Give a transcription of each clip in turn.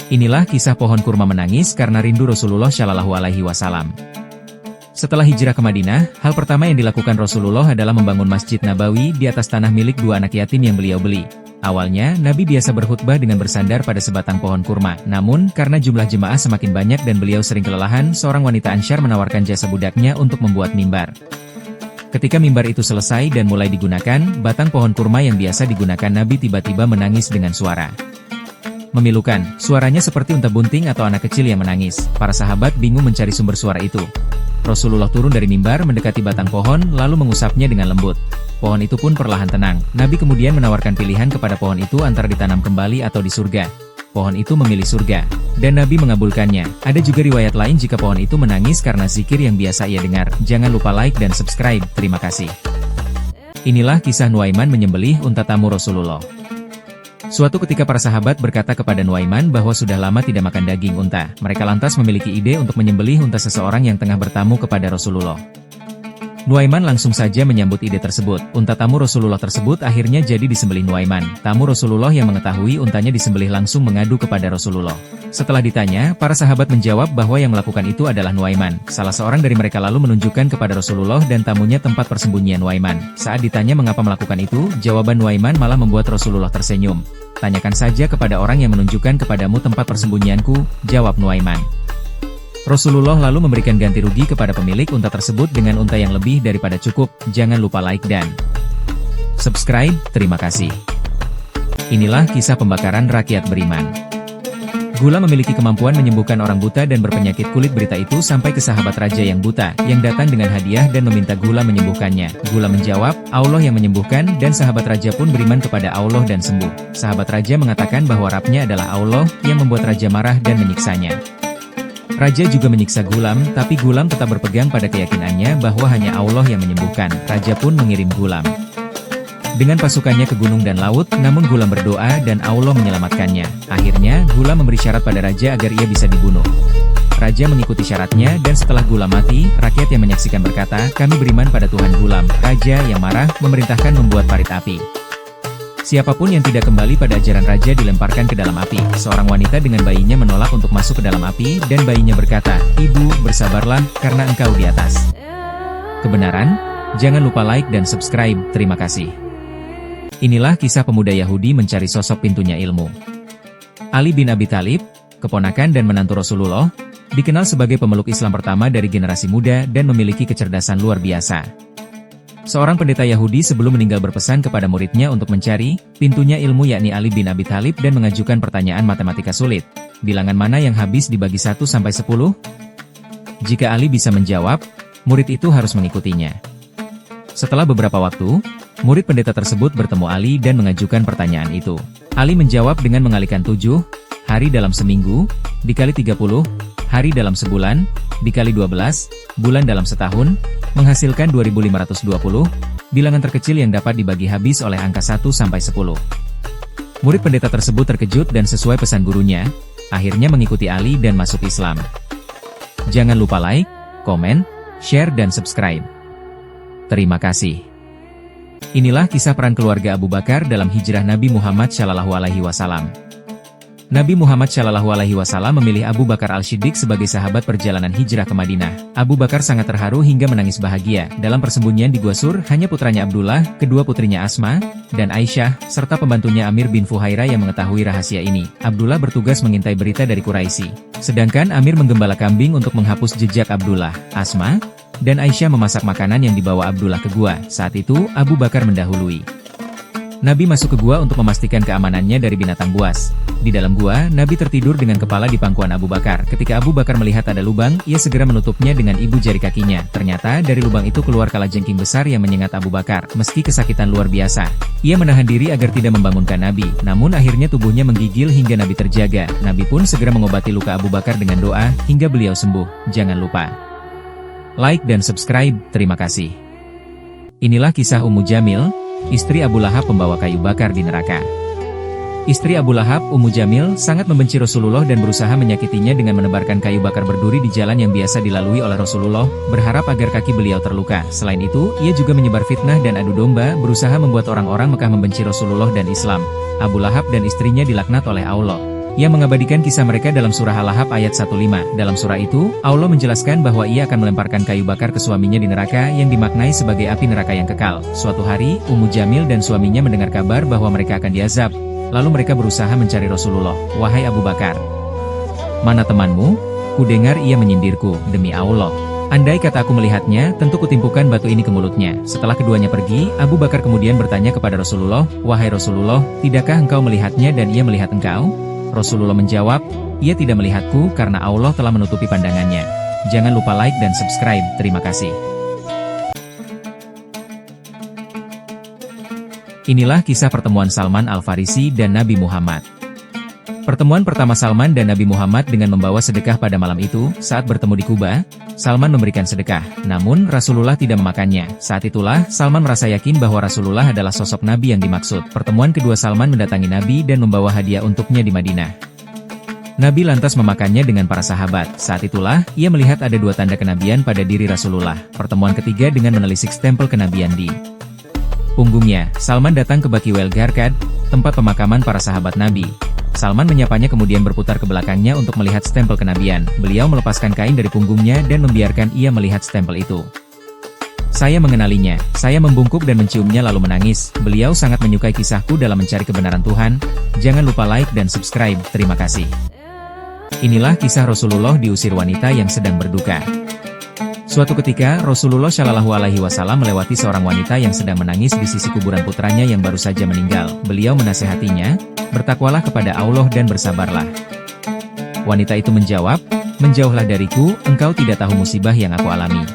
Inilah kisah pohon kurma menangis karena rindu Rasulullah Shallallahu Alaihi Wasallam. Setelah hijrah ke Madinah, hal pertama yang dilakukan Rasulullah adalah membangun Masjid Nabawi di atas tanah milik dua anak yatim yang beliau beli. Awalnya, Nabi biasa berkhutbah dengan bersandar pada sebatang pohon kurma. Namun, karena jumlah jemaah semakin banyak dan beliau sering kelelahan, seorang wanita Ansyar menawarkan jasa budaknya untuk membuat mimbar. Ketika mimbar itu selesai dan mulai digunakan, batang pohon kurma yang biasa digunakan Nabi tiba-tiba menangis dengan suara memilukan. Suaranya seperti unta bunting atau anak kecil yang menangis. Para sahabat bingung mencari sumber suara itu. Rasulullah turun dari mimbar mendekati batang pohon lalu mengusapnya dengan lembut. Pohon itu pun perlahan tenang. Nabi kemudian menawarkan pilihan kepada pohon itu antara ditanam kembali atau di surga. Pohon itu memilih surga, dan Nabi mengabulkannya. Ada juga riwayat lain jika pohon itu menangis karena zikir yang biasa ia dengar. Jangan lupa like dan subscribe. Terima kasih. Inilah kisah Nuaiman menyembelih unta tamu Rasulullah. Suatu ketika para sahabat berkata kepada Nuaiman bahwa sudah lama tidak makan daging unta. Mereka lantas memiliki ide untuk menyembelih unta seseorang yang tengah bertamu kepada Rasulullah. Nuaiman langsung saja menyambut ide tersebut. Unta tamu Rasulullah tersebut akhirnya jadi disembelih Nuaiman. Tamu Rasulullah yang mengetahui untanya disembelih langsung mengadu kepada Rasulullah. Setelah ditanya, para sahabat menjawab bahwa yang melakukan itu adalah Nuaiman. Salah seorang dari mereka lalu menunjukkan kepada Rasulullah dan tamunya tempat persembunyian Nuaiman. Saat ditanya mengapa melakukan itu, jawaban Nuaiman malah membuat Rasulullah tersenyum. Tanyakan saja kepada orang yang menunjukkan kepadamu tempat persembunyianku, jawab Nuaiman. Rasulullah lalu memberikan ganti rugi kepada pemilik unta tersebut dengan unta yang lebih daripada cukup. Jangan lupa like dan subscribe. Terima kasih. Inilah kisah pembakaran rakyat beriman. Gula memiliki kemampuan menyembuhkan orang buta dan berpenyakit kulit. Berita itu sampai ke sahabat raja yang buta, yang datang dengan hadiah dan meminta Gula menyembuhkannya. Gula menjawab, Allah yang menyembuhkan, dan sahabat raja pun beriman kepada Allah dan sembuh. Sahabat raja mengatakan bahwa Rabbnya adalah Allah, yang membuat raja marah dan menyiksanya. Raja juga menyiksa Gulam, tapi Gulam tetap berpegang pada keyakinannya bahwa hanya Allah yang menyembuhkan. Raja pun mengirim Gulam dengan pasukannya ke gunung dan laut, namun Gulam berdoa dan Allah menyelamatkannya. Akhirnya, Gulam memberi syarat pada Raja agar ia bisa dibunuh. Raja mengikuti syaratnya dan setelah Gulam mati, rakyat yang menyaksikan berkata, kami beriman pada Tuhan Gulam. Raja yang marah, memerintahkan membuat parit api. Siapapun yang tidak kembali pada ajaran raja dilemparkan ke dalam api. Seorang wanita dengan bayinya menolak untuk masuk ke dalam api, dan bayinya berkata, Ibu, bersabarlah, karena engkau di atas kebenaran. Jangan lupa like dan subscribe. Terima kasih. Inilah kisah pemuda Yahudi mencari sosok pintunya ilmu. Ali bin Abi Thalib, keponakan dan menantu Rasulullah, dikenal sebagai pemeluk Islam pertama dari generasi muda dan memiliki kecerdasan luar biasa. Seorang pendeta Yahudi sebelum meninggal berpesan kepada muridnya untuk mencari pintunya ilmu yakni Ali bin Abi Thalib dan mengajukan pertanyaan matematika sulit. Bilangan mana yang habis dibagi 1 sampai 10? Jika Ali bisa menjawab, murid itu harus mengikutinya. Setelah beberapa waktu, murid pendeta tersebut bertemu Ali dan mengajukan pertanyaan itu. Ali menjawab dengan mengalihkan 7 hari dalam seminggu, dikali 30 hari dalam sebulan, dikali 12 bulan dalam setahun, menghasilkan 2520, bilangan terkecil yang dapat dibagi habis oleh angka 1 sampai 10. Murid pendeta tersebut terkejut dan sesuai pesan gurunya, akhirnya mengikuti Ali dan masuk Islam. Jangan lupa like, komen, share dan subscribe. Terima kasih. Inilah kisah peran keluarga Abu Bakar dalam hijrah Nabi Muhammad Shallallahu Alaihi Wasallam. Nabi Muhammad Shallallahu Alaihi Wasallam memilih Abu Bakar Al-Shiddiq sebagai sahabat perjalanan hijrah ke Madinah. Abu Bakar sangat terharu hingga menangis bahagia. Dalam persembunyian di Gua Sur, hanya putranya Abdullah, kedua putrinya Asma, dan Aisyah, serta pembantunya Amir bin Fuhairah yang mengetahui rahasia ini. Abdullah bertugas mengintai berita dari Quraisy. Sedangkan Amir menggembala kambing untuk menghapus jejak Abdullah. Asma dan Aisyah memasak makanan yang dibawa Abdullah ke gua. Saat itu, Abu Bakar mendahului. Nabi masuk ke gua untuk memastikan keamanannya dari binatang buas. Di dalam gua, Nabi tertidur dengan kepala di pangkuan Abu Bakar. Ketika Abu Bakar melihat ada lubang, ia segera menutupnya dengan ibu jari kakinya. Ternyata, dari lubang itu keluar kalajengking besar yang menyengat Abu Bakar. Meski kesakitan luar biasa, ia menahan diri agar tidak membangunkan Nabi. Namun akhirnya tubuhnya menggigil hingga Nabi terjaga. Nabi pun segera mengobati luka Abu Bakar dengan doa, hingga beliau sembuh. Jangan lupa like dan subscribe. Terima kasih. Inilah kisah Ummu Jamil, istri Abu Lahab pembawa kayu bakar di neraka. Istri Abu Lahab, Ummu Jamil, sangat membenci Rasulullah dan berusaha menyakitinya dengan menebarkan kayu bakar berduri di jalan yang biasa dilalui oleh Rasulullah, berharap agar kaki beliau terluka. Selain itu, ia juga menyebar fitnah dan adu domba, berusaha membuat orang-orang Mekah membenci Rasulullah dan Islam. Abu Lahab dan istrinya dilaknat oleh Allah. yang mengabadikan kisah mereka dalam surah Al-Ahzab ayat 15. Dalam surah itu, Allah menjelaskan bahwa ia akan melemparkan kayu bakar ke suaminya di neraka yang dimaknai sebagai api neraka yang kekal. Suatu hari, Ummu Jamil dan suaminya mendengar kabar bahwa mereka akan diazab. Lalu mereka berusaha mencari Rasulullah. "Wahai Abu Bakar, mana temanmu? Kudengar ia menyindirku, demi Allah. Andai kata aku melihatnya, tentu kutimpukan batu ini ke mulutnya." Setelah keduanya pergi, Abu Bakar kemudian bertanya kepada Rasulullah, "Wahai Rasulullah, tidakkah engkau melihatnya dan ia melihat engkau?" Rasulullah menjawab, "Ia tidak melihatku karena Allah telah menutupi pandangannya." Jangan lupa like dan subscribe, terima kasih. Inilah kisah pertemuan Salman Al-Farisi dan Nabi Muhammad. Pertemuan pertama Salman dan Nabi Muhammad dengan membawa sedekah pada malam itu. Saat bertemu di Kuba, Salman memberikan sedekah, namun Rasulullah tidak memakannya. Saat itulah, Salman merasa yakin bahwa Rasulullah adalah sosok Nabi yang dimaksud. Pertemuan kedua, Salman mendatangi Nabi dan membawa hadiah untuknya di Madinah. Nabi lantas memakannya dengan para sahabat. Saat itulah, ia melihat ada dua tanda kenabian pada diri Rasulullah. Pertemuan ketiga dengan menelisik stempel kenabian di punggungnya. Salman datang ke Baqi'ul Gharqad, tempat pemakaman para sahabat Nabi. Salman menyapanya kemudian berputar ke belakangnya untuk melihat stempel kenabian. Beliau melepaskan kain dari punggungnya dan membiarkan ia melihat stempel itu. "Saya mengenalinya, saya membungkuk dan menciumnya lalu menangis. Beliau sangat menyukai kisahku dalam mencari kebenaran Tuhan." Jangan lupa like dan subscribe, terima kasih. Inilah kisah Rasulullah diusir wanita yang sedang berduka. Suatu ketika, Rasulullah Shallallahu Alaihi Wasallam melewati seorang wanita yang sedang menangis di sisi kuburan putranya yang baru saja meninggal. Beliau menasehatinya, "Bertakwalah kepada Allah dan bersabarlah." Wanita itu menjawab, "Menjauhlah dariku, engkau tidak tahu musibah yang aku alami."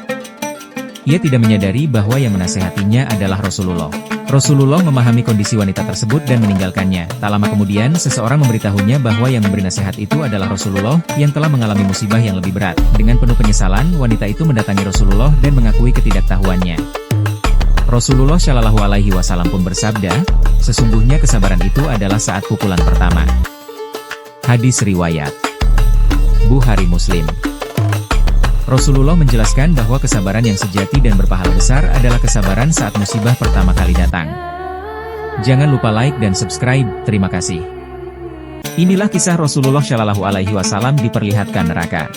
Ia tidak menyadari bahwa yang menasehatinya adalah Rasulullah. Rasulullah memahami kondisi wanita tersebut dan meninggalkannya. Tak lama kemudian, seseorang memberitahunya bahwa yang memberi nasihat itu adalah Rasulullah, yang telah mengalami musibah yang lebih berat. Dengan penuh penyesalan, wanita itu mendatangi Rasulullah dan mengakui ketidaktahuannya. Rasulullah Shallallahu Alaihi Wasallam pun bersabda, "Sesungguhnya kesabaran itu adalah saat pukulan pertama." Hadis riwayat Bukhari Muslim. Rasulullah menjelaskan bahwa kesabaran yang sejati dan berpahala besar adalah kesabaran saat musibah pertama kali datang. Jangan lupa like dan subscribe, terima kasih. Inilah kisah Rasulullah Shallallahu Alaihi Wasallam diperlihatkan neraka.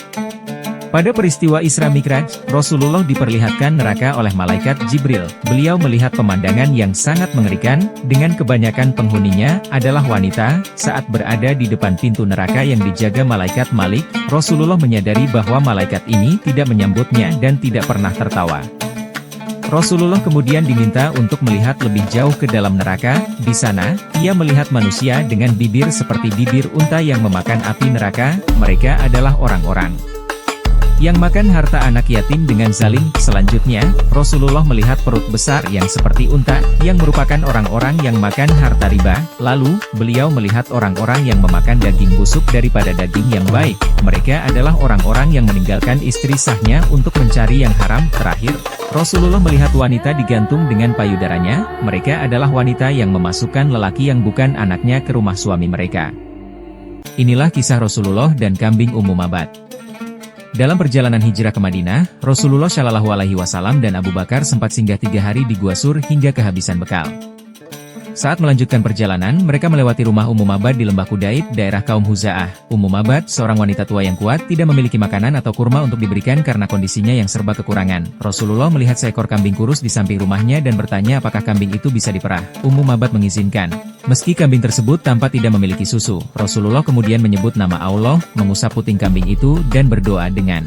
Pada peristiwa Isra Mi'raj, Rasulullah diperlihatkan neraka oleh malaikat Jibril. Beliau melihat pemandangan yang sangat mengerikan, dengan kebanyakan penghuninya adalah wanita. Saat berada di depan pintu neraka yang dijaga malaikat Malik, Rasulullah menyadari bahwa malaikat ini tidak menyambutnya dan tidak pernah tertawa. Rasulullah kemudian diminta untuk melihat lebih jauh ke dalam neraka. Di sana, ia melihat manusia dengan bibir seperti bibir unta yang memakan api neraka. Mereka adalah orang-orang yang makan harta anak yatim dengan zalim. Selanjutnya, Rasulullah melihat perut besar yang seperti unta, yang merupakan orang-orang yang makan harta riba. Lalu, beliau melihat orang-orang yang memakan daging busuk daripada daging yang baik. Mereka adalah orang-orang yang meninggalkan istri sahnya untuk mencari yang haram. Terakhir, Rasulullah melihat wanita digantung dengan payudaranya. Mereka adalah wanita yang memasukkan lelaki yang bukan anaknya ke rumah suami mereka. Inilah kisah Rasulullah dan kambing Ummu Mabad. Dalam perjalanan hijrah ke Madinah, Rasulullah Shallallahu Alaihi Wasallam dan Abu Bakar sempat singgah 3 hari di Gua Sur hingga kehabisan bekal. Saat melanjutkan perjalanan, mereka melewati rumah Ummu Mabad di lembah Kudaib, daerah kaum Huza'ah. Ummu Mabad, seorang wanita tua yang kuat, tidak memiliki makanan atau kurma untuk diberikan karena kondisinya yang serba kekurangan. Rasulullah melihat seekor kambing kurus di samping rumahnya dan bertanya apakah kambing itu bisa diperah. Ummu Mabad mengizinkan. Meski kambing tersebut tampak tidak memiliki susu, Rasulullah kemudian menyebut nama Allah, mengusap puting kambing itu, dan berdoa dengan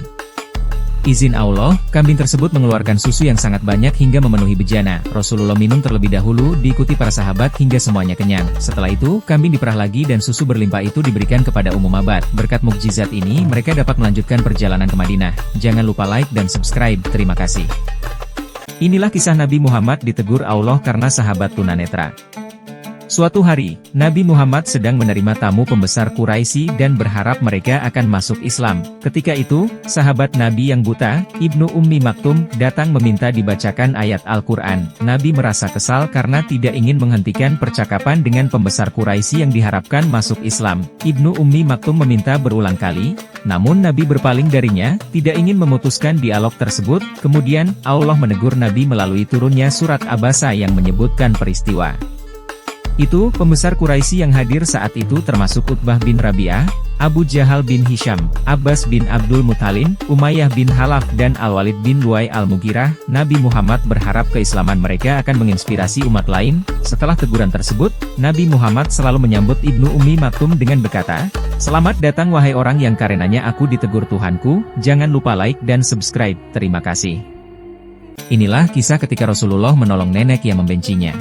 izin Allah. Kambing tersebut mengeluarkan susu yang sangat banyak hingga memenuhi bejana. Rasulullah minum terlebih dahulu, diikuti para sahabat hingga semuanya kenyang. Setelah itu, kambing diperah lagi dan susu berlimpah itu diberikan kepada Ummu Mabad. Berkat mukjizat ini, mereka dapat melanjutkan perjalanan ke Madinah. Jangan lupa like dan subscribe, terima kasih. Inilah kisah Nabi Muhammad ditegur Allah karena sahabat tunanetra. Suatu hari, Nabi Muhammad sedang menerima tamu pembesar Quraisy dan berharap mereka akan masuk Islam. Ketika itu, sahabat Nabi yang buta, Ibnu Ummi Maktum, datang meminta dibacakan ayat Al-Quran. Nabi merasa kesal karena tidak ingin menghentikan percakapan dengan pembesar Quraisy yang diharapkan masuk Islam. Ibnu Ummi Maktum meminta berulang kali, namun Nabi berpaling darinya, tidak ingin memutuskan dialog tersebut. Kemudian, Allah menegur Nabi melalui turunnya surat Abasa yang menyebutkan peristiwa Itu, pembesar Quraisy yang hadir saat itu termasuk Utbah bin Rabi'ah, Abu Jahal bin Hisham, Abbas bin Abdul Muthalib, Umayyah bin Halaf dan Al-Walid bin Luay Al-Mughirah. Nabi Muhammad berharap keislaman mereka akan menginspirasi umat lain. Setelah teguran tersebut, Nabi Muhammad selalu menyambut Ibnu Ummi Maktum dengan berkata, "Selamat datang wahai orang yang karenanya aku ditegur Tuhanku, jangan lupa like dan subscribe, terima kasih." Inilah kisah ketika Rasulullah menolong nenek yang membencinya.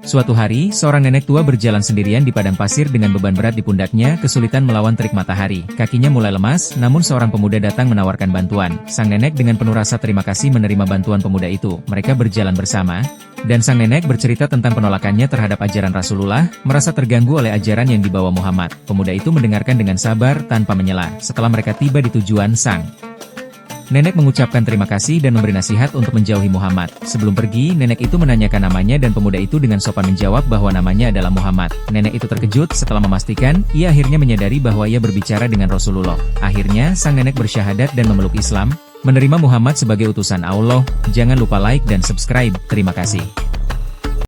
Suatu hari, seorang nenek tua berjalan sendirian di padang pasir dengan beban berat di pundaknya, kesulitan melawan terik matahari. Kakinya mulai lemas, namun seorang pemuda datang menawarkan bantuan. Sang nenek dengan penuh rasa terima kasih menerima bantuan pemuda itu. Mereka berjalan bersama, dan sang nenek bercerita tentang penolakannya terhadap ajaran Rasulullah, merasa terganggu oleh ajaran yang dibawa Muhammad. Pemuda itu mendengarkan dengan sabar, tanpa menyela. Setelah mereka tiba di tujuan, sang nenek mengucapkan terima kasih dan memberi nasihat untuk menjauhi Muhammad. Sebelum pergi, nenek itu menanyakan namanya dan pemuda itu dengan sopan menjawab bahwa namanya adalah Muhammad. Nenek itu terkejut setelah memastikan, ia akhirnya menyadari bahwa ia berbicara dengan Rasulullah. Akhirnya, sang nenek bersyahadat dan memeluk Islam, menerima Muhammad sebagai utusan Allah. Jangan lupa like dan subscribe. Terima kasih.